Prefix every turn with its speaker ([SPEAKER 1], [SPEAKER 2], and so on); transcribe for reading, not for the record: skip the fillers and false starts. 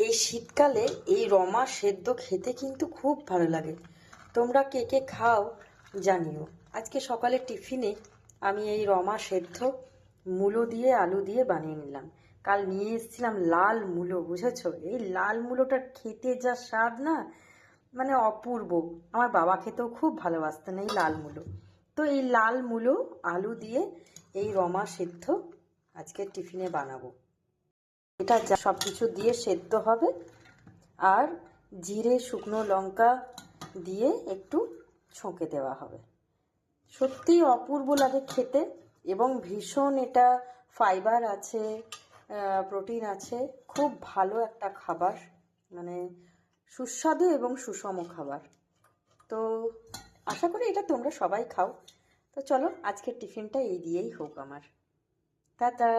[SPEAKER 1] এই শীতকালে এই রমা সেদ্ধ খেতে কিন্তু খুব ভালো লাগে। তোমরা কে কে খাও জানিও। আজকে সকালে টিফিনে আমি এই রমা সেদ্ধ মূলো দিয়ে আলু দিয়ে বানিয়ে নিলাম। কাল নিয়ে এসেছিলাম লাল মূলো, বুঝেছো? এই লাল মূলোটার খেতে যা স্বাদ না, মানে অপূর্ব। আমার বাবা খেতেও খুব ভালোবাসতেন এই লাল মূলো। তো এই লাল মূলো আলু দিয়ে এই রমা সেদ্ধ আজকে টিফিনে বানাবো। এটা যা সব কিছু দিয়ে সেদ্ধ হবে, আর জিরে শুকনো লঙ্কা দিয়ে একটু ছৌঁকে দেওয়া হবে। সত্যিই অপূর্ব লাগে খেতে, এবং ভীষণ এটা ফাইবার আছে, প্রোটিন আছে। খুব ভালো একটা খাবার, মানে সুস্বাদু এবং সুষম খাবার। তো আশা করি এটা তোমরা সবাই খাও। তো চলো আজকের টিফিনটা এই দিয়েই হোক আমার। টাটা।